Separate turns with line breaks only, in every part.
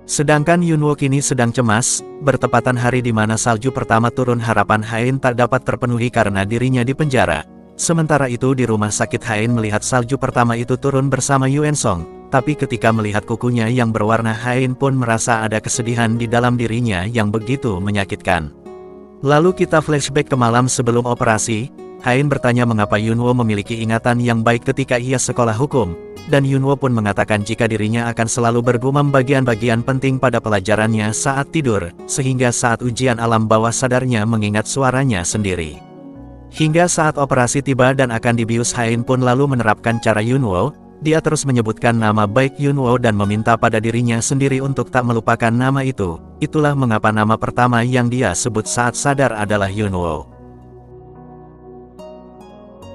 Sedangkan Yunwo kini sedang cemas, bertepatan hari di mana salju pertama turun harapan Hain tak dapat terpenuhi karena dirinya di penjara. Sementara itu di rumah sakit Hain melihat salju pertama itu turun bersama Yuen Song, tapi ketika melihat kukunya yang berwarna Hain pun merasa ada kesedihan di dalam dirinya yang begitu menyakitkan. Lalu kita flashback ke malam sebelum operasi, Hain bertanya mengapa Yunwo memiliki ingatan yang baik ketika ia sekolah hukum, dan Yunwo pun mengatakan jika dirinya akan selalu bergumam bagian-bagian penting pada pelajarannya saat tidur, sehingga saat ujian alam bawah sadarnya mengingat suaranya sendiri. Hingga saat operasi tiba dan akan dibius, Hain pun lalu menerapkan cara Yunwo, dia terus menyebutkan nama baik Yunwo dan meminta pada dirinya sendiri untuk tak melupakan nama itu. Itulah mengapa nama pertama yang dia sebut saat sadar adalah Yunwo.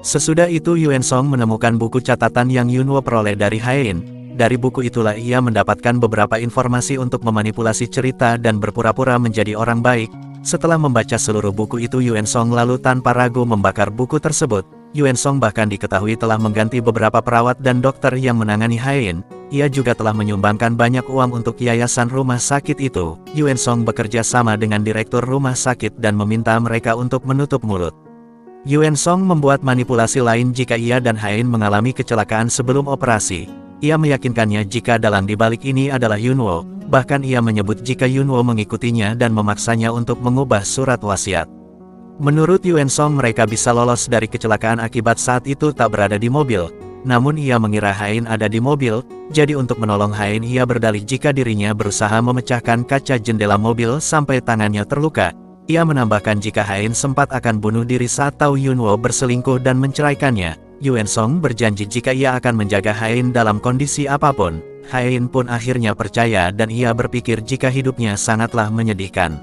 Sesudah itu Yuen Song menemukan buku catatan yang Yunwo peroleh dari Hain. Dari buku itulah ia mendapatkan beberapa informasi untuk memanipulasi cerita dan berpura-pura menjadi orang baik. Setelah membaca seluruh buku itu, Yuen Song lalu tanpa ragu membakar buku tersebut. Yuen Song bahkan diketahui telah mengganti beberapa perawat dan dokter yang menangani Hain. Ia juga telah menyumbangkan banyak uang untuk yayasan rumah sakit itu. Yuen Song bekerja sama dengan direktur rumah sakit dan meminta mereka untuk menutup mulut. Yuen Song membuat manipulasi lain jika ia dan Hain mengalami kecelakaan sebelum operasi. Ia meyakinkannya jika dalang di balik ini adalah Yunwo, bahkan ia menyebut jika Yunwo mengikutinya dan memaksanya untuk mengubah surat wasiat. Menurut Yuen Song mereka bisa lolos dari kecelakaan akibat saat itu tak berada di mobil, namun ia mengira Hain ada di mobil, jadi untuk menolong Hain ia berdalih jika dirinya berusaha memecahkan kaca jendela mobil sampai tangannya terluka. Ia menambahkan jika Hain sempat akan bunuh diri saat tahu Yunwo berselingkuh dan menceraikannya. Yuen Song berjanji jika ia akan menjaga Hain dalam kondisi apapun. Hain pun akhirnya percaya dan ia berpikir jika hidupnya sangatlah menyedihkan.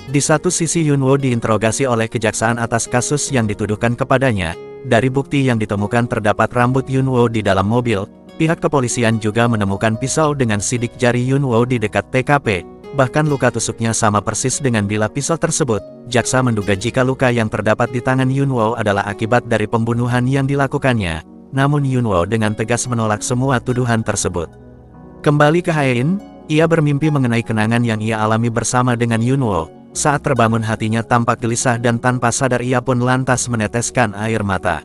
Di satu sisi Yunwo diinterogasi oleh kejaksaan atas kasus yang dituduhkan kepadanya. Dari bukti yang ditemukan terdapat rambut Yunwo di dalam mobil. Pihak kepolisian juga menemukan pisau dengan sidik jari Yunwo di dekat TKP. Bahkan luka tusuknya sama persis dengan bila pisau tersebut. Jaksa menduga jika luka yang terdapat di tangan Yunwo adalah akibat dari pembunuhan yang dilakukannya. Namun Yunwo dengan tegas menolak semua tuduhan tersebut. Kembali ke Hain, ia bermimpi mengenai kenangan yang ia alami bersama dengan Yunwo. Saat terbangun hatinya tampak gelisah dan tanpa sadar ia pun lantas meneteskan air mata.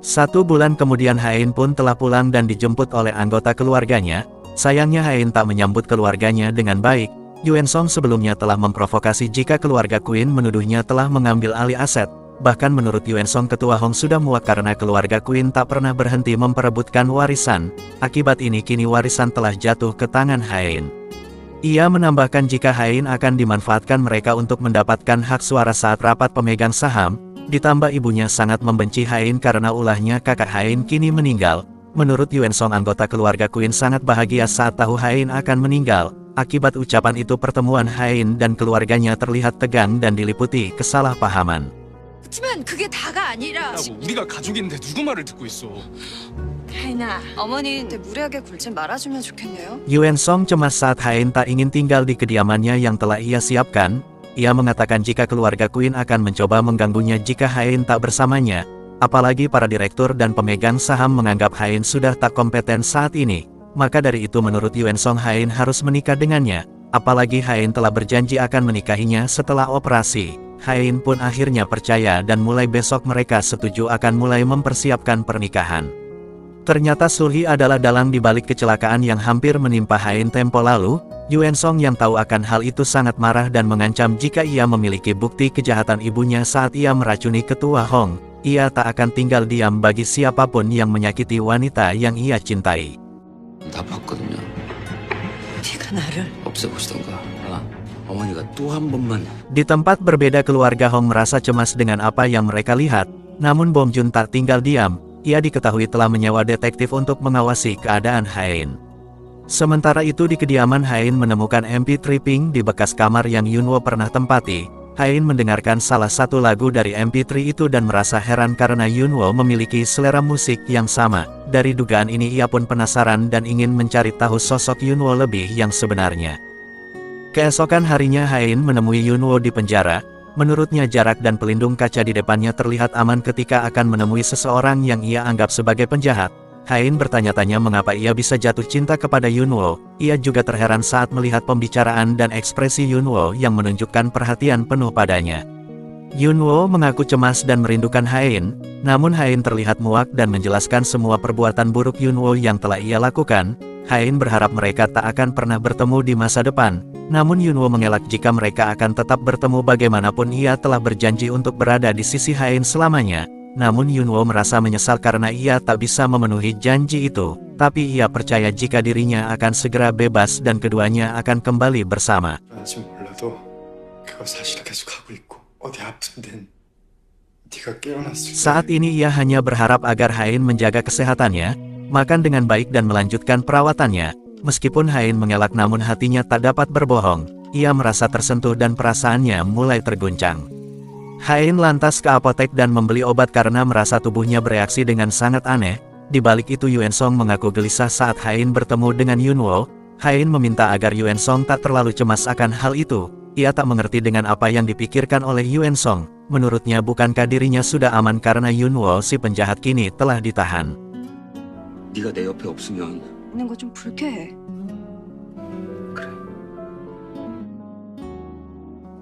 1 bulan kemudian Hain pun telah pulang dan dijemput oleh anggota keluarganya. Sayangnya Hain tak menyambut keluarganya dengan baik. Yuen Song sebelumnya telah memprovokasi jika keluarga Queen menuduhnya telah mengambil alih aset. Bahkan menurut Yuen Song ketua Hong sudah muak karena keluarga Queen tak pernah berhenti memperebutkan warisan. Akibat ini kini warisan telah jatuh ke tangan Hain. Ia menambahkan jika Hain akan dimanfaatkan mereka untuk mendapatkan hak suara saat rapat pemegang saham. Ditambah ibunya sangat membenci Hain karena ulahnya kakak Hain kini meninggal. Menurut Yuen Song anggota keluarga Queen sangat bahagia saat tahu Hain akan meninggal. Akibat ucapan itu pertemuan Hain dan keluarganya terlihat tegang dan diliputi kesalahpahaman.
하지만 그게 다가 아니라
우리가 가족인데 누구 말을 듣고 있어.
하인아, 어머니한테 무리하게 굴지 말아주면 좋겠네요.
Yuen Song cemas saat Hain tak ingin tinggal di kediamannya yang telah ia siapkan. Ia mengatakan jika keluarga Queen akan mencoba mengganggunya jika Hain tak bersamanya. Apalagi para direktur dan pemegang saham menganggap Hain sudah tak kompeten saat ini. Maka dari itu menurut Yuen Song Hain harus menikah dengannya. Apalagi Hain telah berjanji akan menikahinya setelah operasi. Hain pun akhirnya percaya dan mulai besok mereka setuju akan mulai mempersiapkan pernikahan. Ternyata Sulhi adalah dalang di balik kecelakaan yang hampir menimpa Hain tempo lalu. Yuen Song yang tahu akan hal itu sangat marah dan mengancam jika ia memiliki bukti kejahatan ibunya saat ia meracuni ketua Hong. Ia tak akan tinggal diam bagi siapapun yang menyakiti wanita yang ia cintai.
다 봤거든요.
네가 나를
없애보시던가. 어머니가 또 한 번만.
Di tempat berbeda keluarga Hong merasa cemas dengan apa yang mereka lihat. Namun Bong Joon tak tinggal diam. Ia diketahui telah menyewa detektif untuk mengawasi keadaan Hain. Sementara itu di kediaman Hain menemukan MP3 pink di bekas kamar yang Yunwo pernah tempati. Hain mendengarkan salah satu lagu dari MP3 itu dan merasa heran karena Yunwo memiliki selera musik yang sama. Dari dugaan ini ia pun penasaran dan ingin mencari tahu sosok Yunwo lebih yang sebenarnya. Keesokan harinya Hain menemui Yunwo di penjara. Menurutnya jarak dan pelindung kaca di depannya terlihat aman ketika akan menemui seseorang yang ia anggap sebagai penjahat. Hain bertanya-tanya mengapa ia bisa jatuh cinta kepada Yunwo. Ia juga terheran saat melihat pembicaraan dan ekspresi Yunwo yang menunjukkan perhatian penuh padanya. Yunwo mengaku cemas dan merindukan Hain, namun Hain terlihat muak dan menjelaskan semua perbuatan buruk Yunwo yang telah ia lakukan. Hain berharap mereka tak akan pernah bertemu di masa depan, namun Yunwo mengelak jika mereka akan tetap bertemu bagaimanapun ia telah berjanji untuk berada di sisi Hain selamanya. Namun Yunwo merasa menyesal karena ia tak bisa memenuhi janji itu, tapi ia percaya jika dirinya akan segera bebas dan keduanya akan kembali bersama.
아직 몰라도 그거 사실은 계속 하고 있고 어디 아픈 데는 네가 깨어났을
Saat ini ia hanya berharap agar Hain menjaga kesehatannya, makan dengan baik dan melanjutkan perawatannya. Meskipun Hain mengelak namun hatinya tak dapat berbohong, ia merasa tersentuh dan perasaannya mulai terguncang. Hain lantas ke apotek dan membeli obat karena merasa tubuhnya bereaksi dengan sangat aneh. Di balik itu Yuen Song mengaku gelisah saat Hain bertemu dengan Yunwo. Hain meminta agar Yuen Song tak terlalu cemas akan hal itu. Ia tak mengerti dengan apa yang dipikirkan oleh Yuen Song. Menurutnya bukankah dirinya sudah aman karena Yunwo si penjahat kini telah ditahan.
네가 내 옆에 없으면
있는 거 좀 불쾌해.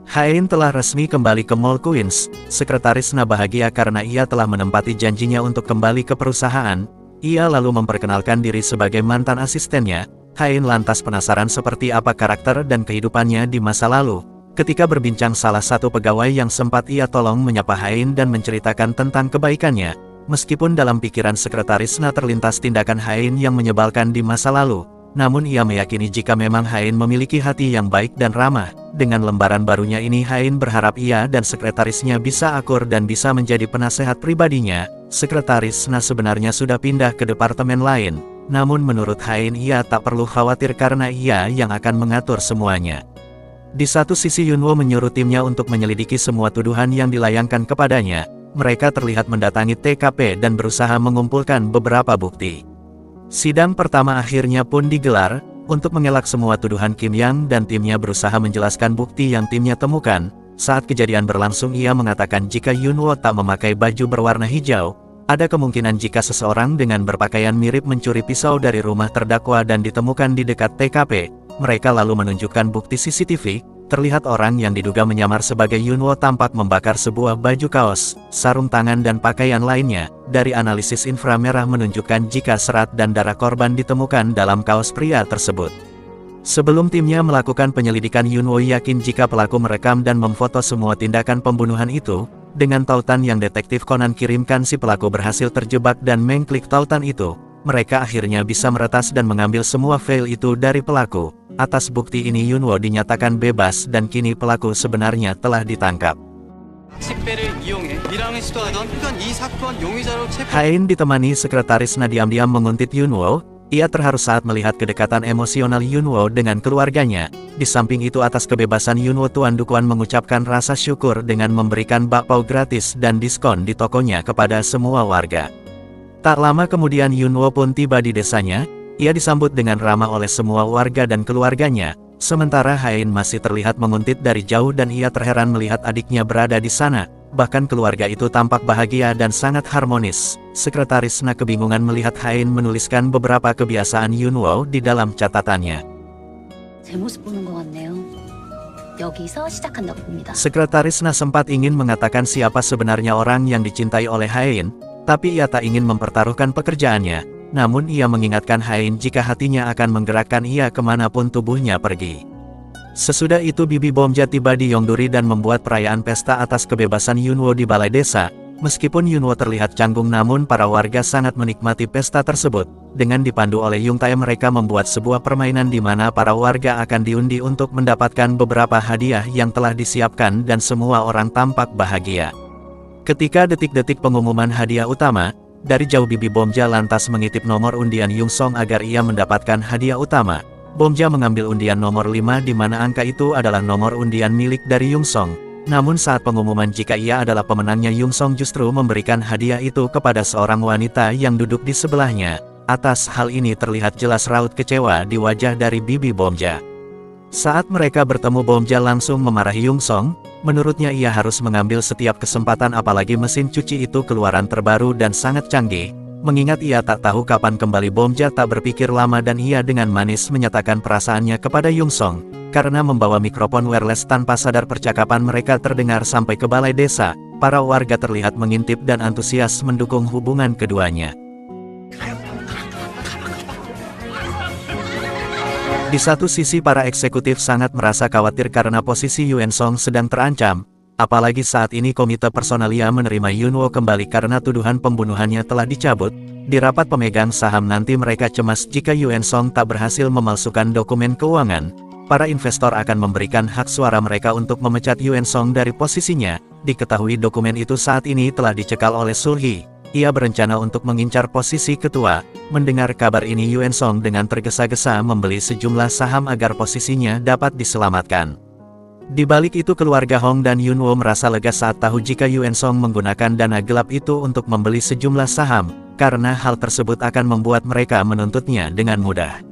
Hain telah resmi kembali ke Mall Queens. Sekretaris Na bahagia karena ia telah menempati janjinya untuk kembali ke perusahaan. Ia lalu memperkenalkan diri sebagai mantan asistennya. Hain lantas penasaran seperti apa karakter dan kehidupannya di masa lalu. Ketika berbincang salah satu pegawai yang sempat ia tolong menyapa Hain dan menceritakan tentang kebaikannya. Meskipun dalam pikiran sekretaris Na terlintas tindakan Hain yang menyebalkan di masa lalu, namun ia meyakini jika memang Hain memiliki hati yang baik dan ramah. Dengan lembaran barunya ini Hain berharap ia dan sekretarisnya bisa akur dan bisa menjadi penasehat pribadinya. Sekretaris Na sebenarnya sudah pindah ke departemen lain, namun menurut Hain ia tak perlu khawatir karena ia yang akan mengatur semuanya. Di satu sisi Yunwo menyuruh timnya untuk menyelidiki semua tuduhan yang dilayangkan kepadanya. Mereka terlihat mendatangi TKP dan berusaha mengumpulkan beberapa bukti. Sidang pertama akhirnya pun digelar. Untuk mengelak semua tuduhan Kim Yang dan timnya berusaha menjelaskan bukti yang timnya temukan. Saat kejadian berlangsung ia mengatakan jika Yunwo tak memakai baju berwarna hijau, ada kemungkinan jika seseorang dengan berpakaian mirip mencuri pisau dari rumah terdakwa dan ditemukan di dekat TKP. Mereka lalu menunjukkan bukti CCTV. Terlihat orang yang diduga menyamar sebagai Yunwo tampak membakar sebuah baju kaos, sarung tangan dan pakaian lainnya. Dari analisis inframerah menunjukkan jika serat dan darah korban ditemukan dalam kaos pria tersebut. Sebelum timnya melakukan penyelidikan Yunwo yakin jika pelaku merekam dan memfoto semua tindakan pembunuhan itu. Dengan tautan yang detektif Conan kirimkan si pelaku berhasil terjebak dan mengklik tautan itu. Mereka akhirnya bisa meretas dan mengambil semua file itu dari pelaku. Atas bukti ini Yunwo dinyatakan bebas dan kini pelaku sebenarnya telah ditangkap. Hain ditemani sekretaris Na diam-diam menguntit Yunwo. Ia terharu saat melihat kedekatan emosional Yunwo dengan keluarganya. Di samping itu atas kebebasan Yunwo Tuan Dukuan mengucapkan rasa syukur dengan memberikan bakpao gratis dan diskon di tokonya kepada semua warga. Tak lama kemudian Yunwo pun tiba di desanya. Ia disambut dengan ramah oleh semua warga dan keluarganya. Sementara Hain masih terlihat menguntit dari jauh dan ia terheran melihat adiknya berada di sana. Bahkan keluarga itu tampak bahagia dan sangat harmonis. Sekretaris Na kebingungan melihat Hain menuliskan beberapa kebiasaan Yunwo di dalam catatannya. Sekretaris Na sempat ingin mengatakan siapa sebenarnya orang yang dicintai oleh Hain, tapi ia tak ingin mempertaruhkan pekerjaannya. Namun ia mengingatkan Hain jika hatinya akan menggerakkan ia kemanapun tubuhnya pergi. Sesudah itu Bibi Bomja tiba di Yongduri dan membuat perayaan pesta atas kebebasan Yunwo di balai desa. Meskipun Yunwo terlihat canggung namun para warga sangat menikmati pesta tersebut. Dengan dipandu oleh Yung Tae mereka membuat sebuah permainan di mana para warga akan diundi untuk mendapatkan beberapa hadiah yang telah disiapkan dan semua orang tampak bahagia. Ketika detik-detik pengumuman hadiah utama, dari jauh Bibi Bomja lantas mengitip nomor undian Yung Song agar ia mendapatkan hadiah utama. Bomja mengambil undian nomor 5 di mana angka itu adalah nomor undian milik dari Yung Song. Namun saat pengumuman jika ia adalah pemenangnya Yung Song justru memberikan hadiah itu kepada seorang wanita yang duduk di sebelahnya. Atas hal ini terlihat jelas raut kecewa di wajah dari Bibi Bomja. Saat mereka bertemu Bomja langsung memarahi Yung Song. Menurutnya ia harus mengambil setiap kesempatan apalagi mesin cuci itu keluaran terbaru dan sangat canggih. Mengingat ia tak tahu kapan kembali, Bomja tak berpikir lama dan ia dengan manis menyatakan perasaannya kepada Yung Song. Karena membawa mikrofon wireless tanpa sadar percakapan mereka terdengar sampai ke balai desa. Para warga terlihat mengintip dan antusias mendukung hubungan keduanya. Di satu sisi para eksekutif sangat merasa khawatir karena posisi Yuen Song sedang terancam. Apalagi saat ini komite personalia menerima Yunwo kembali karena tuduhan pembunuhannya telah dicabut. Di rapat pemegang saham nanti mereka cemas jika Yuen Song tak berhasil memalsukan dokumen keuangan. Para investor akan memberikan hak suara mereka untuk memecat Yuen Song dari posisinya. Diketahui dokumen itu saat ini telah dicekal oleh Sulhi. Ia berencana untuk mengincar posisi ketua. Mendengar kabar ini, Yuen Song dengan tergesa-gesa membeli sejumlah saham agar posisinya dapat diselamatkan. Di balik itu keluarga Hong dan Yunwo merasa lega saat tahu jika Yuen Song menggunakan dana gelap itu untuk membeli sejumlah saham, karena hal tersebut akan membuat mereka menuntutnya dengan mudah.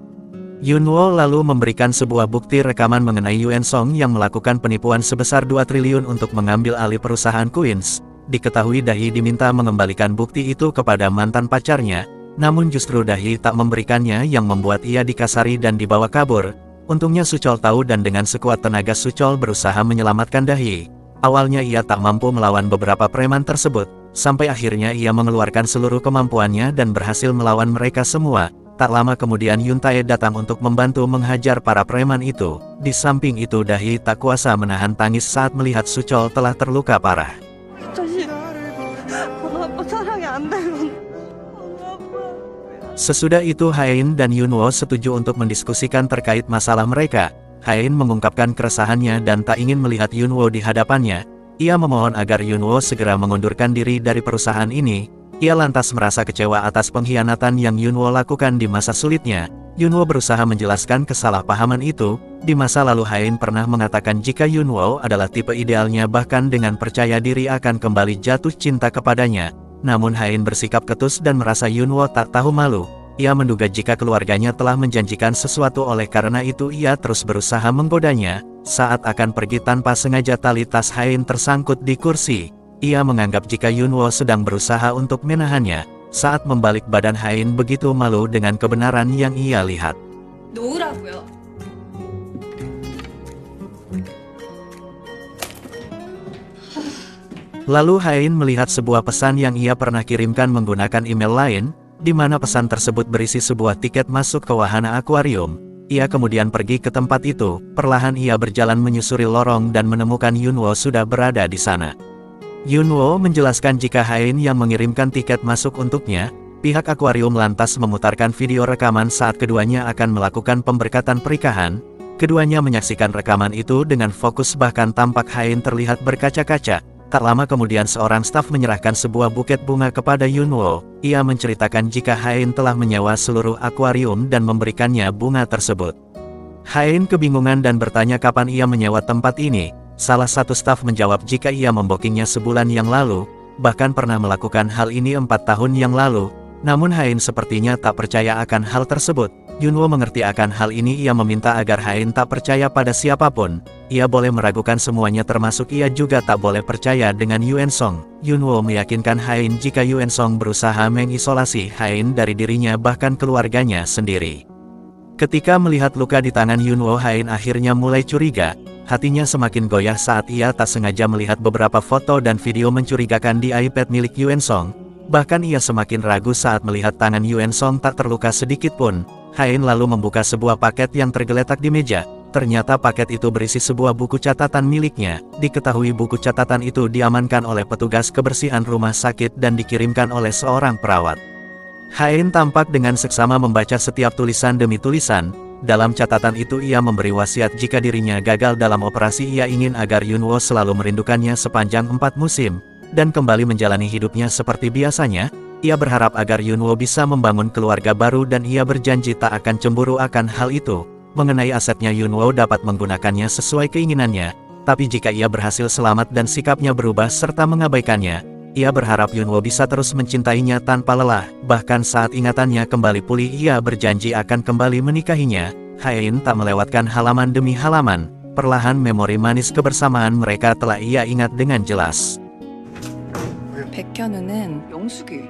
Yunwo lalu memberikan sebuah bukti rekaman mengenai Yuen Song yang melakukan penipuan sebesar 2 triliun untuk mengambil alih perusahaan Queens. Diketahui Dahi diminta mengembalikan bukti itu kepada mantan pacarnya, namun justru Dahi tak memberikannya yang membuat ia dikasari dan dibawa kabur. Untungnya Suchol tahu dan dengan sekuat tenaga Suchol berusaha menyelamatkan Dahi. Awalnya ia tak mampu melawan beberapa preman tersebut, sampai akhirnya ia mengeluarkan seluruh kemampuannya dan berhasil melawan mereka semua. Tak lama kemudian Yun Tae datang untuk membantu menghajar para preman itu. Di samping itu Dahi tak kuasa menahan tangis saat melihat Suchol telah terluka parah. Sesudah itu Hain dan Yunwo setuju untuk mendiskusikan terkait masalah mereka. Hain mengungkapkan keresahannya dan tak ingin melihat Yunwo di hadapannya. Ia memohon agar Yunwo segera mengundurkan diri dari perusahaan ini. Ia lantas merasa kecewa atas pengkhianatan yang Yunwo lakukan di masa sulitnya. Yunwo berusaha menjelaskan kesalahpahaman itu. Di masa lalu Hain pernah mengatakan jika Yunwo adalah tipe idealnya, bahkan dengan percaya diri akan kembali jatuh cinta kepadanya. Namun Hain bersikap ketus dan merasa Yunwo tak tahu malu. Ia menduga jika keluarganya telah menjanjikan sesuatu, oleh karena itu ia terus berusaha menggodanya. Saat akan pergi tanpa sengaja tali tas Hain tersangkut di kursi. Ia menganggap jika Yunwo sedang berusaha untuk menahannya. Saat membalik badan, Hain begitu malu dengan kebenaran yang ia lihat.
놓으라고요.
Lalu Hain melihat sebuah pesan yang ia pernah kirimkan menggunakan email lain, di mana pesan tersebut berisi sebuah tiket masuk ke wahana akuarium. Ia kemudian pergi ke tempat itu. Perlahan ia berjalan menyusuri lorong dan menemukan Yunwo sudah berada di sana. Yunwo menjelaskan jika Hain yang mengirimkan tiket masuk untuknya. Pihak akuarium lantas memutarkan video rekaman saat keduanya akan melakukan pemberkatan pernikahan. Keduanya menyaksikan rekaman itu dengan fokus, bahkan tampak Hain terlihat berkaca-kaca. Tak lama kemudian seorang staf menyerahkan sebuah buket bunga kepada Yunwo. Ia menceritakan jika Hain telah menyewa seluruh akuarium dan memberikannya bunga tersebut. Hain kebingungan dan bertanya kapan ia menyewa tempat ini. Salah satu staf menjawab jika ia membokingnya sebulan yang lalu, bahkan pernah melakukan hal ini 4 tahun yang lalu. Namun Hain sepertinya tak percaya akan hal tersebut. Yunwo mengerti akan hal ini. Ia meminta agar Hain tak percaya pada siapapun. Ia boleh meragukan semuanya, termasuk ia juga tak boleh percaya dengan Yuen Song. Yunwo meyakinkan Hain jika Yuen Song berusaha mengisolasi Hain dari dirinya bahkan keluarganya sendiri. Ketika melihat luka di tangan Yunwo, Hain akhirnya mulai curiga. Hatinya semakin goyah saat ia tak sengaja melihat beberapa foto dan video mencurigakan di iPad milik Yuen Song. Bahkan ia semakin ragu saat melihat tangan Yuen Song tak terluka sedikit pun. Hain lalu membuka sebuah paket yang tergeletak di meja. Ternyata paket itu berisi sebuah buku catatan miliknya. Diketahui buku catatan itu diamankan oleh petugas kebersihan rumah sakit dan dikirimkan oleh seorang perawat. Hain tampak dengan seksama membaca setiap tulisan demi tulisan. Dalam catatan itu ia memberi wasiat jika dirinya gagal dalam operasi, ia ingin agar Yunwo selalu merindukannya sepanjang 4 musim, dan kembali menjalani hidupnya seperti biasanya. Ia berharap agar Yunwo bisa membangun keluarga baru dan ia berjanji tak akan cemburu akan hal itu. Mengenai asetnya, Yunwo dapat menggunakannya sesuai keinginannya, tapi jika ia berhasil selamat dan sikapnya berubah serta mengabaikannya, ia berharap Yunwo bisa terus mencintainya tanpa lelah. Bahkan saat ingatannya kembali pulih, ia berjanji akan kembali menikahinya. Hain tak melewatkan halaman demi halaman. Perlahan memori manis kebersamaan mereka telah ia ingat dengan jelas.
백현우는 영숙이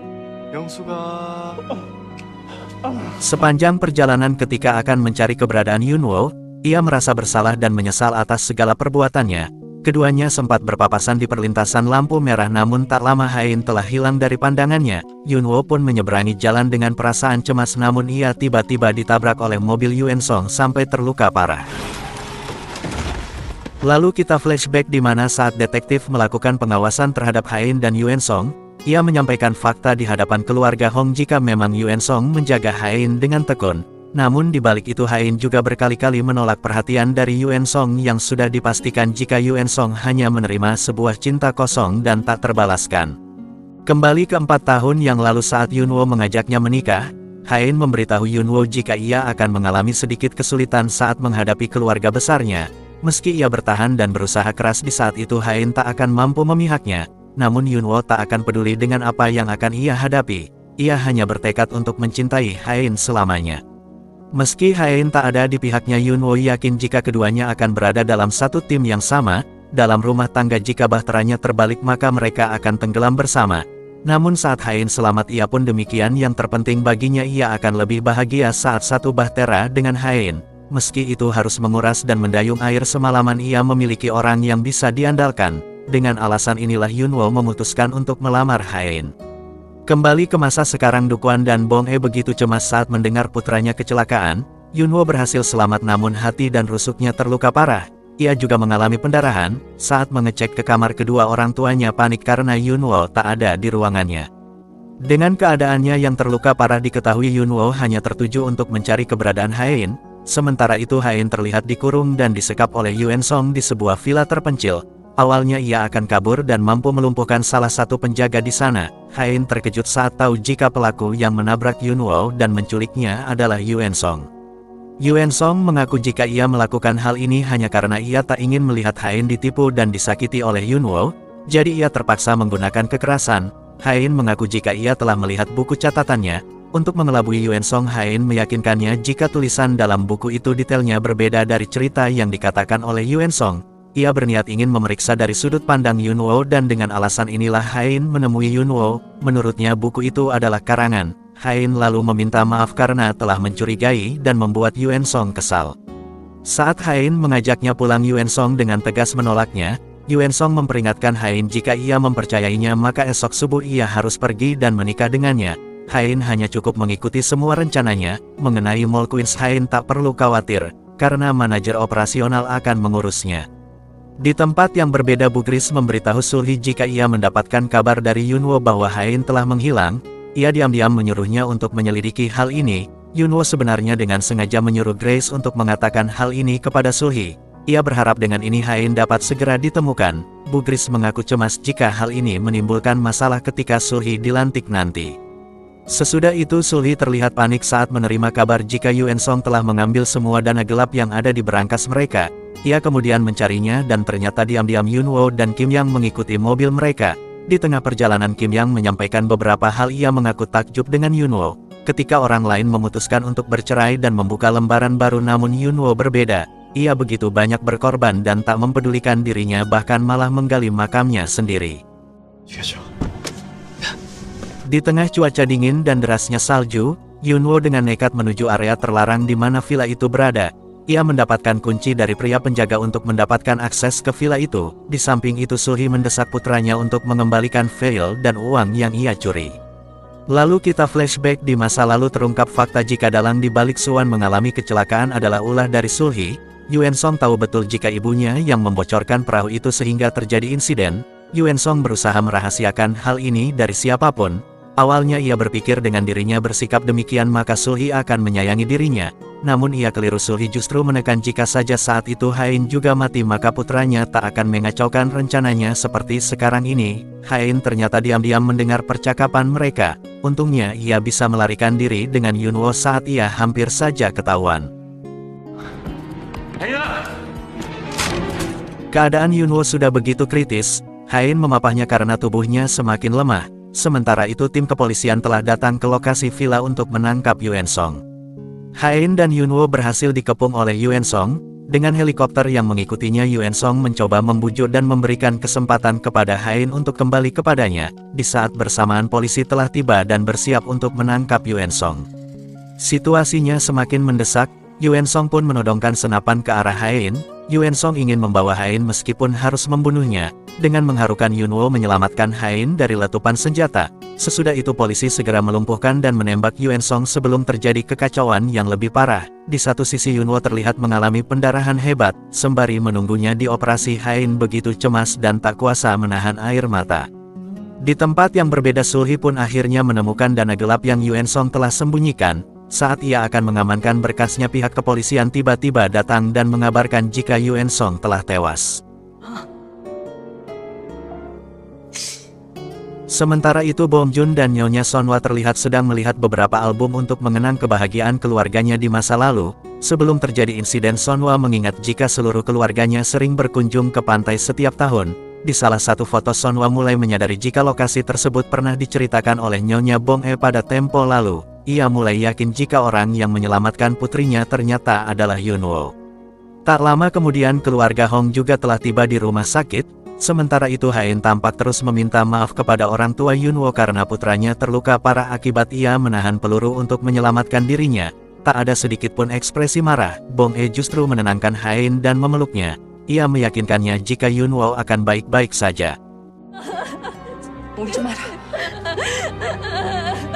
영수가
Sepanjang perjalanan ketika akan mencari keberadaan Yunwo, ia merasa bersalah dan menyesal atas segala perbuatannya. Keduanya sempat berpapasan di perlintasan lampu merah namun tak lama Hain telah hilang dari pandangannya. Yunwo pun menyeberangi jalan dengan perasaan cemas namun ia tiba-tiba ditabrak oleh mobil Yuen Song sampai terluka parah. Lalu kita flashback di mana saat detektif melakukan pengawasan terhadap Hain dan Yuen Song, ia menyampaikan fakta di hadapan keluarga Hong jika memang Yuen Song menjaga Hain dengan tekun. Namun di balik itu Hain juga berkali-kali menolak perhatian dari Yuen Song yang sudah dipastikan jika Yuen Song hanya menerima sebuah cinta kosong dan tak terbalaskan. Kembali ke 4 tahun yang lalu saat Yunwo mengajaknya menikah, Hain memberitahu Yunwo jika ia akan mengalami sedikit kesulitan saat menghadapi keluarga besarnya. Meski ia bertahan dan berusaha keras di saat itu Hain tak akan mampu memihaknya. Namun Yunwo tak akan peduli dengan apa yang akan ia hadapi. Ia hanya bertekad untuk mencintai Hain selamanya. Meski Hain tak ada di pihaknya, Yunwo yakin jika keduanya akan berada dalam satu tim yang sama, dalam rumah tangga jika bahteranya terbalik maka mereka akan tenggelam bersama. Namun saat Hain selamat ia pun demikian, yang terpenting baginya ia akan lebih bahagia saat satu bahtera dengan Hain. Meski itu harus menguras dan mendayung air semalaman, ia memiliki orang yang bisa diandalkan. Dengan alasan inilah Yunwo memutuskan untuk melamar Hain. Kembali ke masa sekarang, Dukwon dan Bong He begitu cemas saat mendengar putranya kecelakaan. Yunwo berhasil selamat namun hati dan rusuknya terluka parah. Ia juga mengalami pendarahan. Saat mengecek ke kamar, kedua orang tuanya panik karena Yunwo tak ada di ruangannya. Dengan keadaannya yang terluka parah diketahui Yunwo hanya tertuju untuk mencari keberadaan Hain. Sementara itu Hain terlihat dikurung dan disekap oleh Yuen Song di sebuah villa terpencil. Awalnya ia akan kabur dan mampu melumpuhkan salah satu penjaga di sana. Hain terkejut saat tahu jika pelaku yang menabrak Yunwo dan menculiknya adalah Yuen Song. Yuen Song mengaku jika ia melakukan hal ini hanya karena ia tak ingin melihat Hain ditipu dan disakiti oleh Yunwo, jadi ia terpaksa menggunakan kekerasan. Hain mengaku jika ia telah melihat buku catatannya. Untuk mengelabui Yuen Song, Hain meyakinkannya jika tulisan dalam buku itu detailnya berbeda dari cerita yang dikatakan oleh Yuen Song. Ia berniat ingin memeriksa dari sudut pandang Yunwo dan dengan alasan inilah Hain menemui Yunwo. Menurutnya buku itu adalah karangan. Hain lalu meminta maaf karena telah mencurigai dan membuat Yuen Song kesal. Saat Hain mengajaknya pulang, Yuen Song dengan tegas menolaknya. Yuen Song memperingatkan Hain jika ia mempercayainya maka esok subuh ia harus pergi dan menikah dengannya. Hain hanya cukup mengikuti semua rencananya. Mengenai Mall Queens, Hain tak perlu khawatir, karena manajer operasional akan mengurusnya. Di tempat yang berbeda, Bugris memberitahu Sulhi jika ia mendapatkan kabar dari Yunwo bahwa Hain telah menghilang. Ia diam-diam menyuruhnya untuk menyelidiki hal ini. Yunwo sebenarnya dengan sengaja menyuruh Grace untuk mengatakan hal ini kepada Sulhi. Ia berharap dengan ini Hain dapat segera ditemukan. Bugris mengaku cemas jika hal ini menimbulkan masalah ketika Sulhi dilantik nanti. Sesudah itu Sulhi terlihat panik saat menerima kabar jika Yuen Song telah mengambil semua dana gelap yang ada di berangkas mereka. Ia kemudian mencarinya dan ternyata diam-diam Yunwo dan Kim Yang mengikuti mobil mereka. Di tengah perjalanan Kim Yang menyampaikan beberapa hal. Ia mengaku takjub dengan Yunwo. Ketika orang lain memutuskan untuk bercerai dan membuka lembaran baru, namun Yunwo berbeda. Ia begitu banyak berkorban dan tak mempedulikan dirinya, bahkan malah menggali makamnya sendiri. Di tengah cuaca dingin dan derasnya salju, Yunwo dengan nekat menuju area terlarang di mana villa itu berada. Ia mendapatkan kunci dari pria penjaga untuk mendapatkan akses ke villa itu. Di samping itu Sulhi mendesak putranya untuk mengembalikan veil dan uang yang ia curi. Lalu kita flashback di masa lalu, terungkap fakta jika dalang di balik Suan mengalami kecelakaan adalah ulah dari Sulhi. Yuen Song tahu betul jika ibunya yang membocorkan perahu itu sehingga terjadi insiden. Yuen Song berusaha merahasiakan hal ini dari siapapun. Awalnya ia berpikir dengan dirinya bersikap demikian maka Sulhi akan menyayangi dirinya. Namun ia keliru. Sulhi justru menekan jika saja saat itu Hain juga mati maka putranya tak akan mengacaukan rencananya seperti sekarang ini. Hain ternyata diam-diam mendengar percakapan mereka. Untungnya ia bisa melarikan diri dengan Yunwo saat ia hampir saja ketahuan. Keadaan Yunwo sudah begitu kritis. Hain memapahnya karena tubuhnya semakin lemah. Sementara itu tim kepolisian telah datang ke lokasi villa untuk menangkap Yuen Song. Hain dan Yunwo berhasil dikepung oleh Yuen Song. Dengan helikopter yang mengikutinya, Yuen Song mencoba membujuk dan memberikan kesempatan kepada Hain untuk kembali kepadanya, di saat bersamaan polisi telah tiba dan bersiap untuk menangkap Yuen Song. Situasinya semakin mendesak, Yuen Song pun menodongkan senapan ke arah Hain. Yuen Song ingin membawa Hain meskipun harus membunuhnya. Dengan mengharukan, Yunwo menyelamatkan Hain dari letupan senjata. Sesudah itu polisi segera melumpuhkan dan menembak Yuen Song sebelum terjadi kekacauan yang lebih parah. Di satu sisi Yunwo terlihat mengalami pendarahan hebat, sembari menunggunya di operasi. Hain begitu cemas dan tak kuasa menahan air mata. Di tempat yang berbeda, Sulhi pun akhirnya menemukan dana gelap yang Yuen Song telah sembunyikan. Saat ia akan mengamankan berkasnya, pihak kepolisian tiba-tiba datang dan mengabarkan jika Yuen Song telah tewas. Sementara itu, Bong Joon dan Nyonya Sonwa terlihat sedang melihat beberapa album untuk mengenang kebahagiaan keluarganya di masa lalu. Sebelum terjadi insiden, Sonwa mengingat jika seluruh keluarganya sering berkunjung ke pantai setiap tahun. Di salah satu foto, Sonwa mulai menyadari jika lokasi tersebut pernah diceritakan oleh Nyonya Bong pada tempo lalu. Ia mulai yakin jika orang yang menyelamatkan putrinya ternyata adalah Yunwo. Tak lama kemudian, keluarga Hong juga telah tiba di rumah sakit. Sementara itu, Hain tampak terus meminta maaf kepada orang tua Yunwo karena putranya terluka parah akibat ia menahan peluru untuk menyelamatkan dirinya. Tak ada sedikit pun ekspresi marah. Bong justru menenangkan Hain dan memeluknya. Ia meyakinkannya jika Yunwo akan baik-baik saja.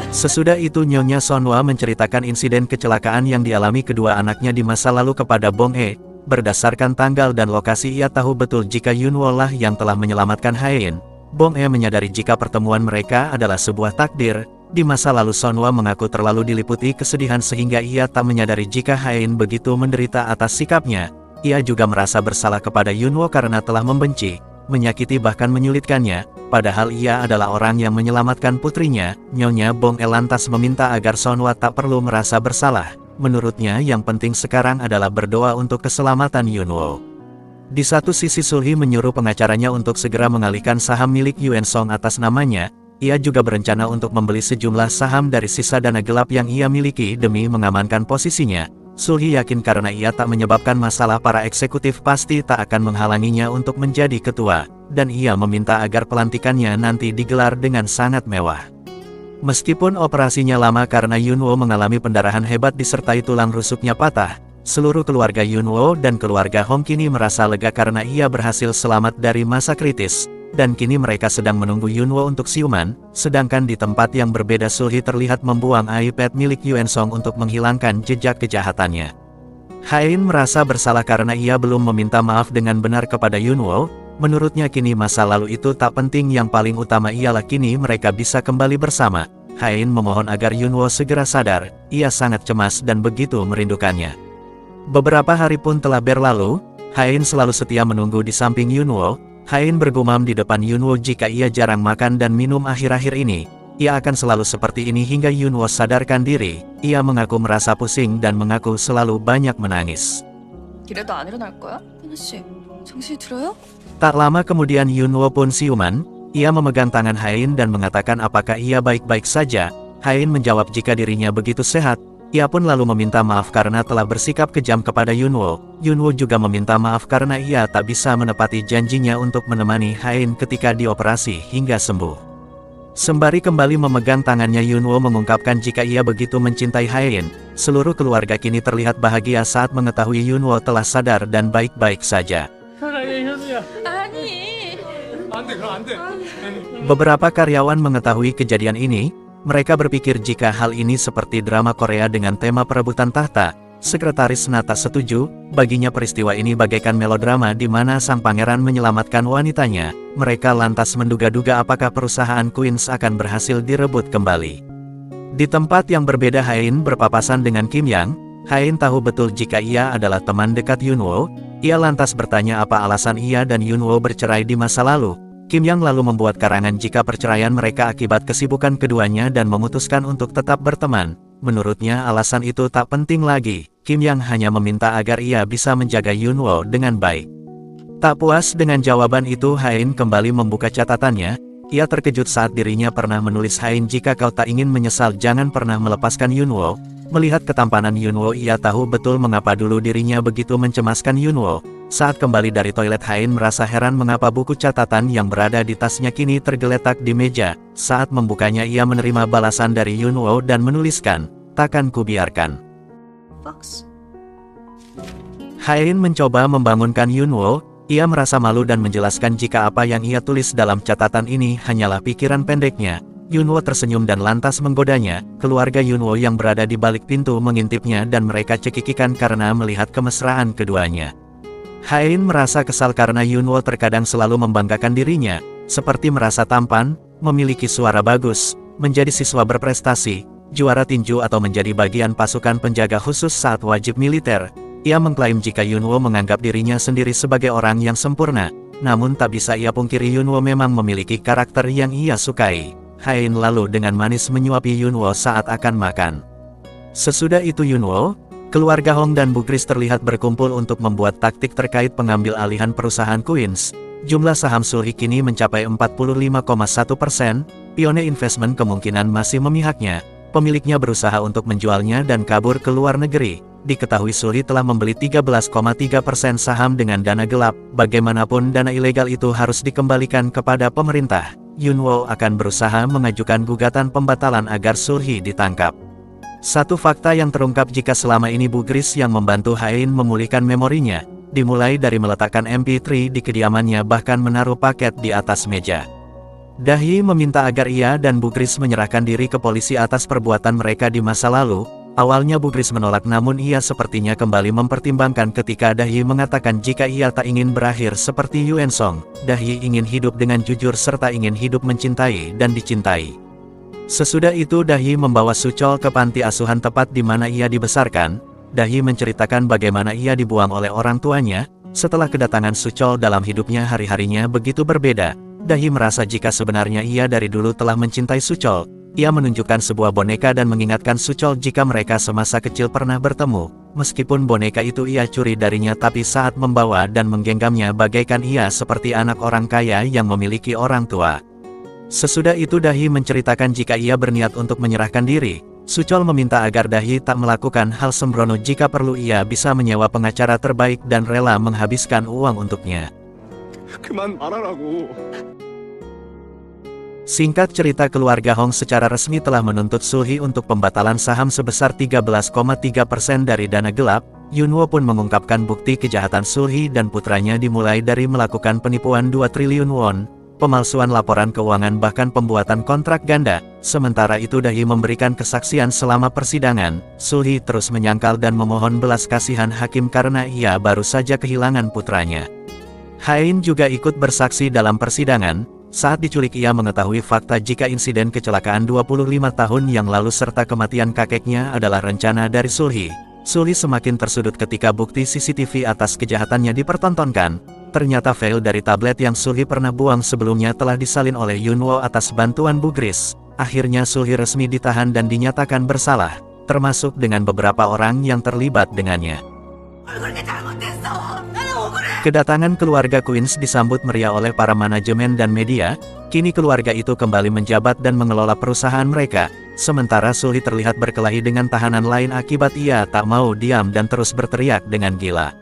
Sesudah itu, Nyonya Sonwa menceritakan insiden kecelakaan yang dialami kedua anaknya di masa lalu kepada Bong. Berdasarkan tanggal dan lokasi, ia tahu betul jika Yunwo lah yang telah menyelamatkan Hain. Bong menyadari jika pertemuan mereka adalah sebuah takdir. Di masa lalu, Sonwa mengaku terlalu diliputi kesedihan sehingga ia tak menyadari jika Hain begitu menderita atas sikapnya. Ia juga merasa bersalah kepada Yunwo karena telah membenci, menyakiti bahkan menyulitkannya, padahal ia adalah orang yang menyelamatkan putrinya. Nyonya Bong lantas meminta agar Sonwa tak perlu merasa bersalah. Menurutnya yang penting sekarang adalah berdoa untuk keselamatan Yunwo. Di satu sisi, Sulhi menyuruh pengacaranya untuk segera mengalihkan saham milik Yuen Song atas namanya. Ia juga berencana untuk membeli sejumlah saham dari sisa dana gelap yang ia miliki demi mengamankan posisinya. Sulhi yakin karena ia tak menyebabkan masalah, para eksekutif pasti tak akan menghalanginya untuk menjadi ketua, dan ia meminta agar pelantikannya nanti digelar dengan sangat mewah. Meskipun operasinya lama karena Yunwo mengalami pendarahan hebat disertai tulang rusuknya patah, seluruh keluarga Yunwo dan keluarga Hong kini merasa lega karena ia berhasil selamat dari masa kritis, dan kini mereka sedang menunggu Yunwo untuk siuman. Sedangkan di tempat yang berbeda, Sulhi terlihat membuang iPad milik Yuen Song untuk menghilangkan jejak kejahatannya. Hain merasa bersalah karena ia belum meminta maaf dengan benar kepada Yunwo. Menurutnya kini masa lalu itu tak penting, yang paling utama ialah kini mereka bisa kembali bersama. Hain memohon agar Yunwo segera sadar, ia sangat cemas dan begitu merindukannya. Beberapa hari pun telah berlalu, Hain selalu setia menunggu di samping Yunwo. Hain bergumam di depan Yunwo jika ia jarang makan dan minum akhir-akhir ini. Ia akan selalu seperti ini hingga Yunwo sadarkan diri. Ia mengaku merasa pusing dan mengaku selalu banyak menangis.
이래도 안 일어날 거야? 하나 씨, 정신 들어요?
Tak lama kemudian Yunwo pun siuman. Ia memegang tangan Hain dan mengatakan apakah ia baik-baik saja. Hain menjawab jika dirinya begitu sehat. Ia pun lalu meminta maaf karena telah bersikap kejam kepada Yunwo. Yunwo juga meminta maaf karena ia tak bisa menepati janjinya untuk menemani Hain ketika dioperasi hingga sembuh. Sembari kembali memegang tangannya, Yunwo mengungkapkan jika ia begitu mencintai Hain. Seluruh keluarga kini terlihat bahagia saat mengetahui Yunwo telah sadar dan baik-baik saja. Beberapa karyawan mengetahui kejadian ini. Mereka berpikir jika hal ini seperti drama Korea dengan tema perebutan tahta. Sekretaris Nata setuju, baginya peristiwa ini bagaikan melodrama di mana sang pangeran menyelamatkan wanitanya. Mereka lantas menduga-duga apakah perusahaan Queens akan berhasil direbut kembali. Di tempat yang berbeda, Hain berpapasan dengan Kim Yang. Hain tahu betul jika ia adalah teman dekat Yunwo. Ia lantas bertanya apa alasan ia dan Yunwo bercerai di masa lalu. Kim Yang lalu membuat karangan jika perceraian mereka akibat kesibukan keduanya dan memutuskan untuk tetap berteman. Menurutnya alasan itu tak penting lagi. Kim Yang hanya meminta agar ia bisa menjaga Yunwo dengan baik. Tak puas dengan jawaban itu, Hain kembali membuka catatannya. Ia terkejut saat dirinya pernah menulis, Hain, jika kau tak ingin menyesal jangan pernah melepaskan Yunwo. Melihat ketampanan Yunwo, ia tahu betul mengapa dulu dirinya begitu mencemaskan Yunwo. Saat kembali dari toilet, Hain merasa heran mengapa buku catatan yang berada di tasnya kini tergeletak di meja. Saat membukanya, ia menerima balasan dari Yunwo dan menuliskan, "Takkan kubiarkan."
Fox.
Hain mencoba membangunkan Yunwo. Ia merasa malu dan menjelaskan jika apa yang ia tulis dalam catatan ini hanyalah pikiran pendeknya. Yunwo tersenyum dan lantas menggodanya. Keluarga Yunwo yang berada di balik pintu mengintipnya dan mereka cekikikan karena melihat kemesraan keduanya. Hain merasa kesal karena Yunwo terkadang selalu membanggakan dirinya, seperti merasa tampan, memiliki suara bagus, menjadi siswa berprestasi, juara tinju atau menjadi bagian pasukan penjaga khusus saat wajib militer. Ia mengklaim jika Yunwo menganggap dirinya sendiri sebagai orang yang sempurna, namun tak bisa ia pungkiri Yunwo memang memiliki karakter yang ia sukai. Hain lalu dengan manis menyuapi Yunwo saat akan makan. Sesudah itu Yunwo, keluarga Hong dan Bu Gris terlihat berkumpul untuk membuat taktik terkait pengambil alihan perusahaan Queens. Jumlah saham Sulhi kini mencapai 45,1%, Pione Investment kemungkinan masih memihaknya. Pemiliknya berusaha untuk menjualnya dan kabur ke luar negeri. Diketahui Sulhi telah membeli 13,3% saham dengan dana gelap. Bagaimanapun dana ilegal itu harus dikembalikan kepada pemerintah. Yunwo akan berusaha mengajukan gugatan pembatalan agar Sulhi ditangkap. Satu fakta yang terungkap jika selama ini Bu Gris yang membantu Hain memulihkan memorinya, dimulai dari meletakkan MP3 di kediamannya bahkan menaruh paket di atas meja. Dahi meminta agar ia dan Bu Gris menyerahkan diri ke polisi atas perbuatan mereka di masa lalu. Awalnya Bu Gris menolak, namun ia sepertinya kembali mempertimbangkan ketika Dahi mengatakan jika ia tak ingin berakhir seperti Yuen Song. Dahi ingin hidup dengan jujur serta ingin hidup mencintai dan dicintai. Sesudah itu Dahi membawa Suchol ke panti asuhan tempat di mana ia dibesarkan. Dahi menceritakan bagaimana ia dibuang oleh orang tuanya. Setelah kedatangan Suchol dalam hidupnya, hari-harinya begitu berbeda. Dahi merasa jika sebenarnya ia dari dulu telah mencintai Suchol. Ia menunjukkan sebuah boneka dan mengingatkan Suchol jika mereka semasa kecil pernah bertemu. Meskipun boneka itu ia curi darinya, tapi saat membawa dan menggenggamnya bagaikan ia seperti anak orang kaya yang memiliki orang tua. Sesudah itu Dahi menceritakan jika ia berniat untuk menyerahkan diri. Suchol meminta agar Dahi tak melakukan hal sembrono, jika perlu ia bisa menyewa pengacara terbaik dan rela menghabiskan uang untuknya.
그만 말하라고.
Singkat cerita, keluarga Hong secara resmi telah menuntut Sulhi untuk pembatalan saham sebesar 13,3% dari dana gelap. Yunwo pun mengungkapkan bukti kejahatan Sulhi dan putranya, dimulai dari melakukan penipuan 2 triliun won, pemalsuan laporan keuangan, bahkan pembuatan kontrak ganda. Sementara itu Dahi memberikan kesaksian selama persidangan. Sulhi terus menyangkal dan memohon belas kasihan hakim karena ia baru saja kehilangan putranya. Hain juga ikut bersaksi dalam persidangan. Saat diculik ia mengetahui fakta jika insiden kecelakaan 25 tahun yang lalu serta kematian kakeknya adalah rencana dari Sulhi. Sulhi semakin tersudut ketika bukti CCTV atas kejahatannya dipertontonkan. Ternyata file dari tablet yang Sulhi pernah buang sebelumnya telah disalin oleh Yunwo atas bantuan Bu Gris. Akhirnya Sulhi resmi ditahan dan dinyatakan bersalah, termasuk dengan beberapa orang yang terlibat dengannya. Kedatangan keluarga Queens disambut meriah oleh para manajemen dan media. Kini keluarga itu kembali menjabat dan mengelola perusahaan mereka. Sementara Sulhi terlihat berkelahi dengan tahanan lain akibat ia tak mau diam dan terus berteriak dengan gila.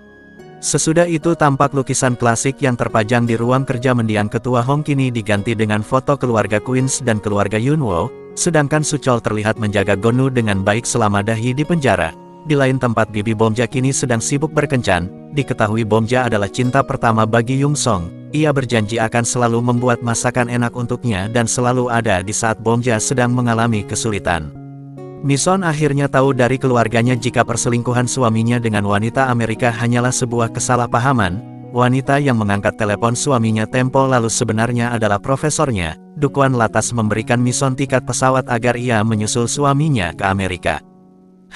Sesudah itu tampak lukisan klasik yang terpajang di ruang kerja mendiang ketua Hong kini diganti dengan foto keluarga Queens dan keluarga Yunwo. Sedangkan Suchol terlihat menjaga Gonu dengan baik selama Dahi di penjara. Di lain tempat, bibi Bomja kini sedang sibuk berkencan. Diketahui Bomja adalah cinta pertama bagi Yung Song. Ia berjanji akan selalu membuat masakan enak untuknya dan selalu ada di saat Bomja sedang mengalami kesulitan. Mison akhirnya tahu dari keluarganya jika perselingkuhan suaminya dengan wanita Amerika hanyalah sebuah kesalahpahaman. Wanita yang mengangkat telepon suaminya tempo lalu sebenarnya adalah profesornya. Dukuan lantas memberikan Mison tiket pesawat agar ia menyusul suaminya ke Amerika.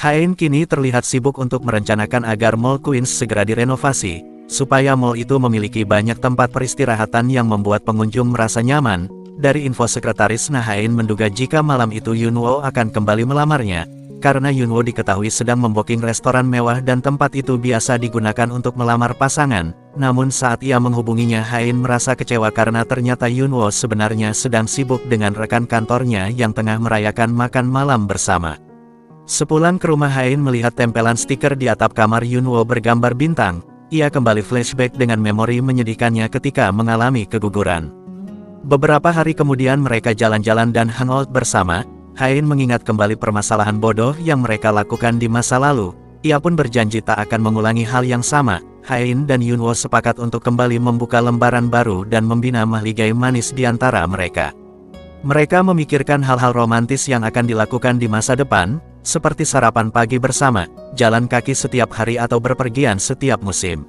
Hain kini terlihat sibuk untuk merencanakan agar Mall Queens segera direnovasi, supaya mall itu memiliki banyak tempat peristirahatan yang membuat pengunjung merasa nyaman. Dari info sekretaris Hain menduga jika malam itu Yunwo akan kembali melamarnya, karena Yunwo diketahui sedang membooking restoran mewah dan tempat itu biasa digunakan untuk melamar pasangan. Namun saat ia menghubunginya, Hain merasa kecewa karena ternyata Yunwo sebenarnya sedang sibuk dengan rekan kantornya yang tengah merayakan makan malam bersama. Sepulang ke rumah, Hain melihat tempelan stiker di atap kamar Yunwo bergambar bintang. Ia kembali flashback dengan memori menyedihkannya ketika mengalami keguguran. Beberapa hari kemudian mereka jalan-jalan dan hangout bersama. Hain mengingat kembali permasalahan bodoh yang mereka lakukan di masa lalu. Ia pun berjanji tak akan mengulangi hal yang sama. Hain dan Yunwo sepakat untuk kembali membuka lembaran baru dan membina mahligai manis di antara mereka. Mereka memikirkan hal-hal romantis yang akan dilakukan di masa depan, seperti sarapan pagi bersama, jalan kaki setiap hari atau berpergian setiap musim.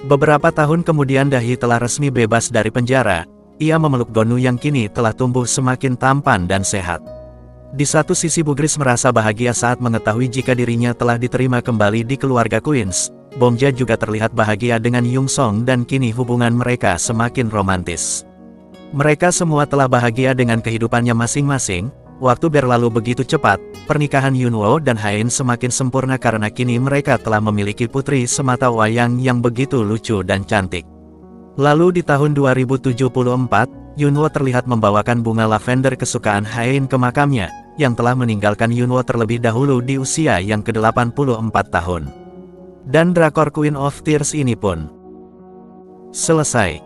Beberapa tahun kemudian Dahi telah resmi bebas dari penjara. Ia memeluk Gonu yang kini telah tumbuh semakin tampan dan sehat. Di satu sisi Bugris merasa bahagia saat mengetahui jika dirinya telah diterima kembali di keluarga Queens. Bomja juga terlihat bahagia dengan Yung Song dan kini hubungan mereka semakin romantis. Mereka semua telah bahagia dengan kehidupannya masing-masing. Waktu berlalu begitu cepat, pernikahan Yunwo dan Hain semakin sempurna karena kini mereka telah memiliki putri semata wayang yang begitu lucu dan cantik. Lalu di tahun 2074, Yunwo terlihat membawakan bunga lavender kesukaan Hain ke makamnya, yang telah meninggalkan Yunwo terlebih dahulu di usia yang ke-84 tahun. Dan drakor Queen of Tears ini pun selesai.